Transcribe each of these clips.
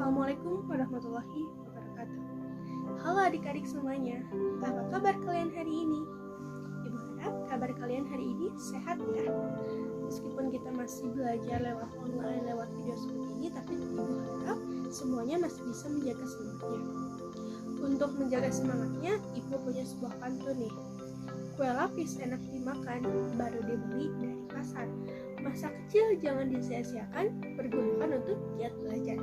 Assalamualaikum warahmatullahi wabarakatuh. Halo adik-adik semuanya, apa kabar kalian hari ini? Ibu harap kabar kalian hari ini sehat ya. Meskipun kita masih belajar lewat online, lewat video seperti ini, tapi Ibu harap semuanya masih bisa menjaga semangatnya. Untuk menjaga semangatnya, Ibu punya sebuah pantun nih. Kue lapis enak dimakan, baru dibeli dari pasar. Masa kecil jangan disia-siakan, pergunakan untuk giat belajar.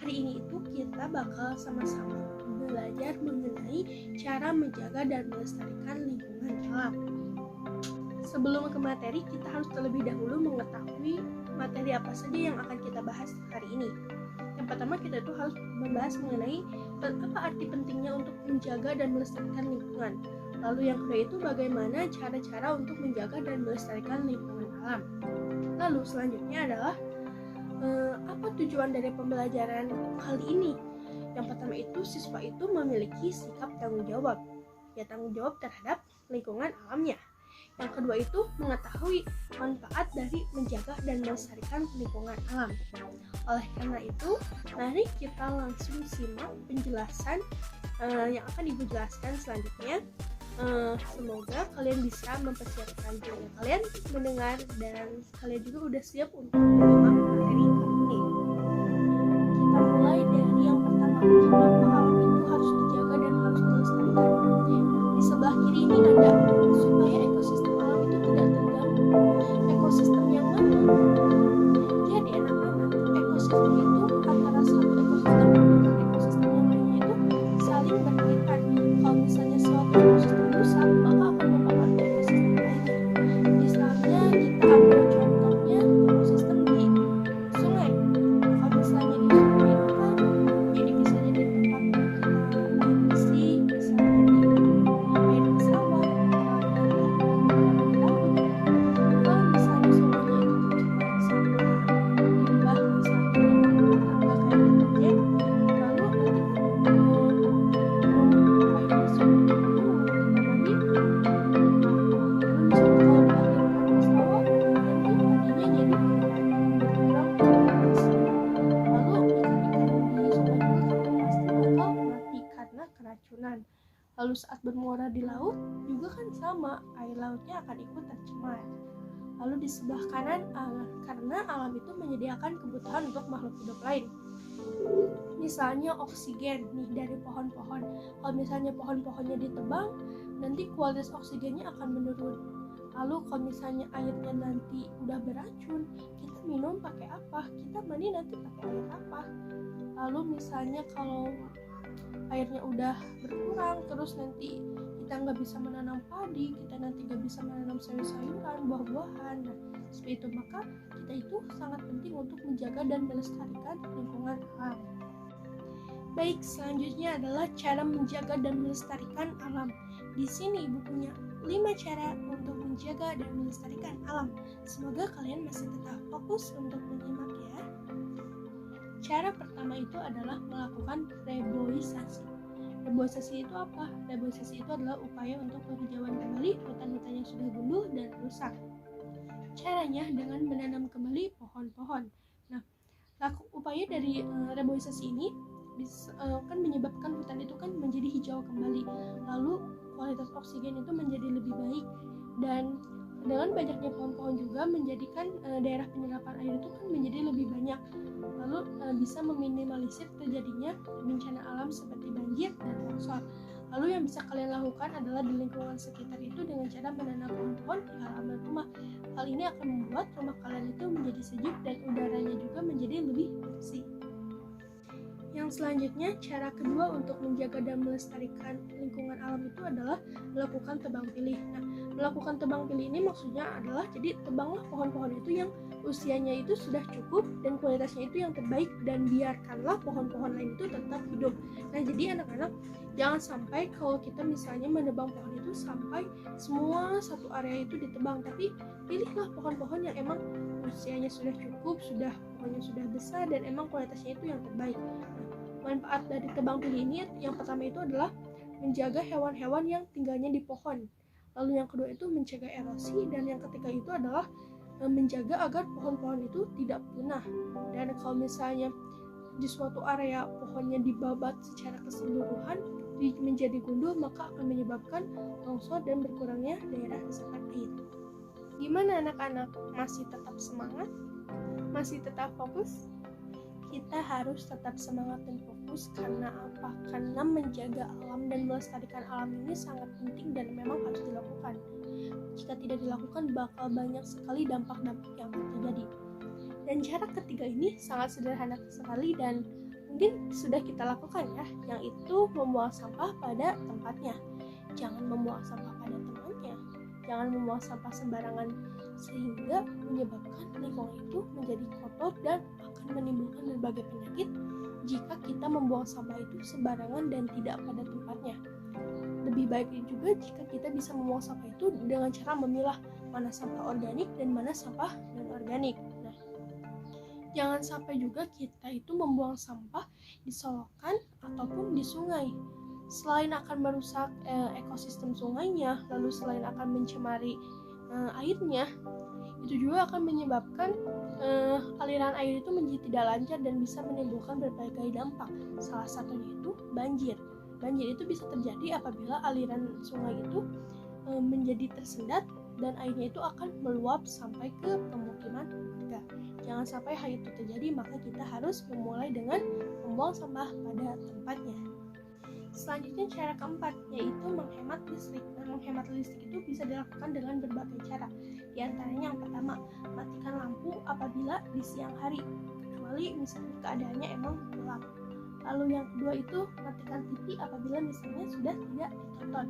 Hari ini itu kita bakal sama-sama belajar mengenai cara menjaga dan melestarikan lingkungan alam. Sebelum ke materi, kita harus terlebih dahulu mengetahui materi apa saja yang akan kita bahas hari ini. Yang pertama, kita tuh harus membahas mengenai apa arti pentingnya untuk menjaga dan melestarikan lingkungan. Lalu yang kedua itu bagaimana cara-cara untuk menjaga dan melestarikan lingkungan alam. Lalu selanjutnya adalah apa tujuan dari pembelajaran kali ini? Yang pertama itu siswa itu memiliki sikap tanggung jawab, tanggung jawab terhadap lingkungan alamnya. Yang kedua itu mengetahui manfaat dari menjaga dan melestarikan lingkungan alam. Oleh karena itu, mari kita langsung simak penjelasan yang akan Ibu jelaskan selanjutnya. Semoga kalian bisa mempersiapkan diri kalian mendengar dan kalian juga udah siap untuk menyimak materi kali ini. Kita mulai dari yang pertama, kenapa alam itu harus dijaga dan harus dilestarikan. Di sebelah kiri ini ada supaya ekosistem alam itu tidak terganggu. Ekosistem yang mana? Jadi anak-anak, ekosistem itu antara satu ekosistem dengan ekosistem yang lainnya itu saling berkaitan. Kalau misalnya suatu ekosistem rusak, maka akan mempengaruhi ekosistem lainnya. Misalnya kita ambil contohnya ekosistem di sungai. Kalau misalnya di sungai itu kan jadi bisa jadi tempat kita main bersih, misalnya di main pesawat, di laut. Kalau misalnya sungainya itu tercemar sama limbah, misalnya limbah rumah tangga kayak deterjen, lalu nanti air masuk itu nanti pesawat nanti tadinya jadi berkurang populasi. Lalu ikan-ikan di sungai itu kan pasti bakal mati karena keracunan. Lalu saat bermuara di laut juga kan sama, air lautnya akan ikut tercemar. Lalu di sebelah kanan, karena alam itu menyediakan kebutuhan untuk makhluk hidup lain. Misalnya oksigen nih dari pohon-pohon. Kalau misalnya pohon-pohonnya ditebang, nanti kualitas oksigennya akan menurun. Lalu kalau misalnya airnya nanti udah beracun, kita minum pakai apa? Kita mandi nanti pakai air apa? Lalu misalnya kalau airnya udah berkurang, terus nanti kita nggak bisa menanam padi, kita nanti nggak bisa menanam sayur-sayuran, buah-buahan. Nah, seperti itu, maka kita itu sangat penting untuk menjaga dan melestarikan lingkungan alam. Baik, selanjutnya adalah cara menjaga dan melestarikan alam. Di sini Ibu punya 5 cara untuk menjaga dan melestarikan alam. Semoga kalian masih tetap fokus untuk menyimak ya. Cara pertama itu adalah melakukan reboisasi. Reboisasi itu apa? Reboisasi itu adalah upaya untuk penghijauan kembali hutan-hutan yang sudah gundul dan rusak. Caranya dengan menanam kembali pohon-pohon. Nah, upaya dari reboisasi ini kan menyebabkan hutan itu kan menjadi hijau kembali. Lalu kualitas oksigen itu menjadi lebih baik, dan dengan banyaknya pohon-pohon juga menjadikan daerah penyerapan air itu kan menjadi lebih banyak. Lalu bisa meminimalisir terjadinya bencana alam seperti banjir dan longsor. Lalu yang bisa kalian lakukan adalah di lingkungan sekitar itu dengan cara menanam pohon-pohon di halaman rumah. Hal ini akan membuat rumah kalian itu menjadi sejuk dan udaranya juga menjadi lebih bersih. Yang selanjutnya, cara kedua untuk menjaga dan melestarikan lingkungan alam itu adalah melakukan tebang pilih. Nah, melakukan tebang pilih ini maksudnya adalah jadi tebanglah pohon-pohon itu yang usianya itu sudah cukup dan kualitasnya itu yang terbaik, dan biarkanlah pohon-pohon lain itu tetap hidup. Nah, jadi anak-anak jangan sampai kalau kita misalnya menebang pohon itu sampai semua satu area itu ditebang, tapi pilihlah pohon-pohon yang emang usianya sudah cukup, pohonnya sudah besar dan emang kualitasnya itu yang terbaik. Manfaat dari tebang pilih ini yang pertama itu adalah menjaga hewan-hewan yang tinggalnya di pohon. Lalu yang kedua itu mencegah erosi, dan yang ketiga itu adalah menjaga agar pohon-pohon itu tidak punah. Dan kalau misalnya di suatu area pohonnya dibabat secara keseluruhan menjadi gundul, maka akan menyebabkan longsor dan berkurangnya daerah resapan air. Gimana anak-anak? Masih tetap semangat? Masih tetap fokus? Kita harus tetap semangat dan fokus. Karena apa? Karena menjaga alam dan melestarikan alam ini sangat penting dan memang harus dilakukan. Jika tidak dilakukan, bakal banyak sekali dampak-dampak yang akan terjadi. Dan cara ketiga ini sangat sederhana sekali dan mungkin sudah kita lakukan ya, yang itu membuang sampah pada tempatnya. Jangan membuang sampah pada tempatnya. Jangan membuang sampah sembarangan sehingga menyebabkan lingkungan itu menjadi kotor dan akan menimbulkan berbagai penyakit jika kita membuang sampah itu sembarangan dan tidak pada tempatnya. Lebih baik juga jika kita bisa membuang sampah itu dengan cara memilah mana sampah organik dan mana sampah non-organik. Jangan sampai juga kita itu membuang sampah di selokan ataupun di sungai. Selain akan merusak ekosistem sungainya, lalu selain akan mencemari airnya, itu juga akan menyebabkan aliran air itu menjadi tidak lancar dan bisa menimbulkan berbagai dampak. Salah satunya itu banjir. Banjir itu bisa terjadi apabila aliran sungai itu menjadi tersendat dan airnya itu akan meluap sampai ke pemukiman warga. Jangan sampai hal itu terjadi, maka kita harus memulai dengan membuang sampah pada tempatnya. Selanjutnya cara keempat, yaitu menghemat listrik. Nah, menghemat listrik itu bisa dilakukan dengan berbagai cara. Di antaranya yang pertama, matikan lampu apabila di siang hari, kecuali misalnya keadaannya emang gelap. Lalu yang kedua itu matikan TV apabila misalnya sudah tidak ditonton.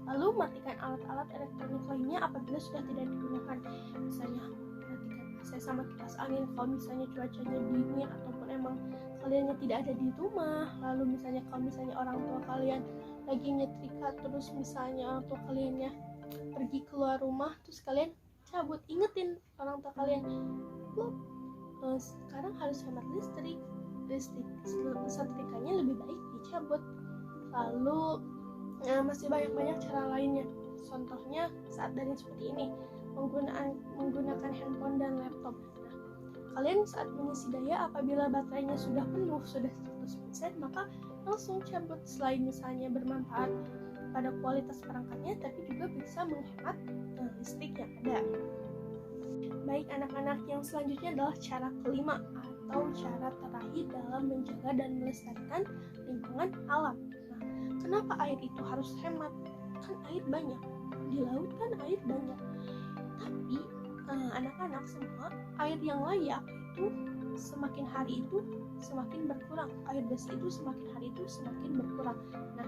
Lalu matikan alat-alat elektronik lainnya apabila sudah tidak digunakan. Misalnya matikan AC sama kipas angin kalau misalnya cuacanya dingin ataupun emang kaliannya tidak ada di rumah. Lalu misalnya kalau misalnya orang tua kalian lagi nyetrika, terus misalnya orang tua kaliannya pergi keluar rumah, terus kalian cabut, ingetin orang tua kalian, sekarang harus hemat listrik setrikanya lebih baik dicabut. Lalu masih banyak cara lainnya. Contohnya saat daring seperti ini, menggunakan handphone dan laptop. Nah, kalian saat mengisi daya apabila baterainya sudah penuh, sudah 100%, maka langsung cabut. Selain misalnya bermanfaat pada kualitas perangkatnya, tapi juga bisa menghemat listrik yang ada. Baik anak-anak, yang selanjutnya adalah cara kelima atau cara terakhir dalam menjaga dan melestarikan lingkungan alam. Nah, kenapa air itu harus hemat? Kan air banyak, di laut kan air banyak. Tapi anak-anak semua, air yang layak itu semakin hari itu semakin berkurang. Air bersih itu semakin hari itu semakin berkurang. Nah,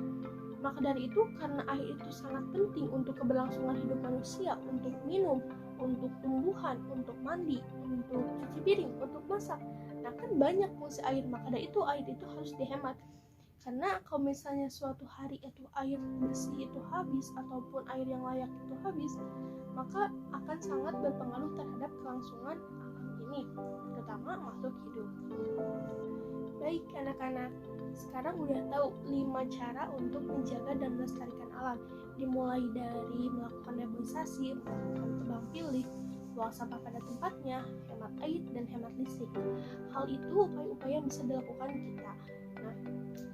maka dari itu, karena air itu sangat penting untuk keberlangsungan hidup manusia, untuk minum, untuk tumbuhan, untuk mandi, untuk cuci piring, untuk masak. Nah, kan banyak fungsi air, maka dari itu air itu harus dihemat. Karena kalau misalnya suatu hari itu air bersih itu habis ataupun air yang layak itu habis, maka akan sangat berpengaruh terhadap kelangsungan alam ini, terutama makhluk hidup. Baik anak-anak, sekarang udah tahu 5 cara untuk menjaga dan melestarikan alam, dimulai dari melakukan reboisasi, melakukan tebang pilih, buang sampah pada tempatnya, hemat air, dan hemat listrik. Hal itu upaya-upaya yang bisa dilakukan kita. Nah,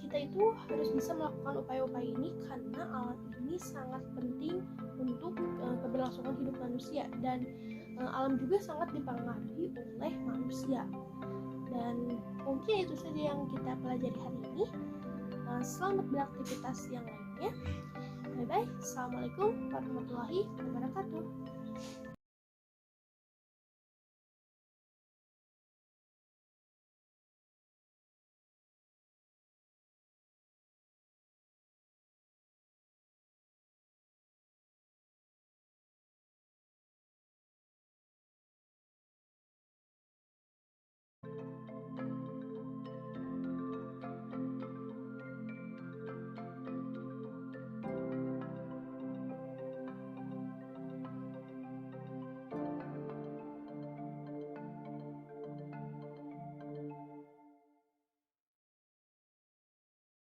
kita itu harus bisa melakukan upaya-upaya ini karena alam ini sangat penting untuk keberlangsungan hidup manusia, dan alam juga sangat dipengaruhi oleh manusia. Dan mungkin itu saja yang kita pelajari hari ini. Selamat beraktivitas yang lainnya. Bye bye. Assalamualaikum warahmatullahi wabarakatuh.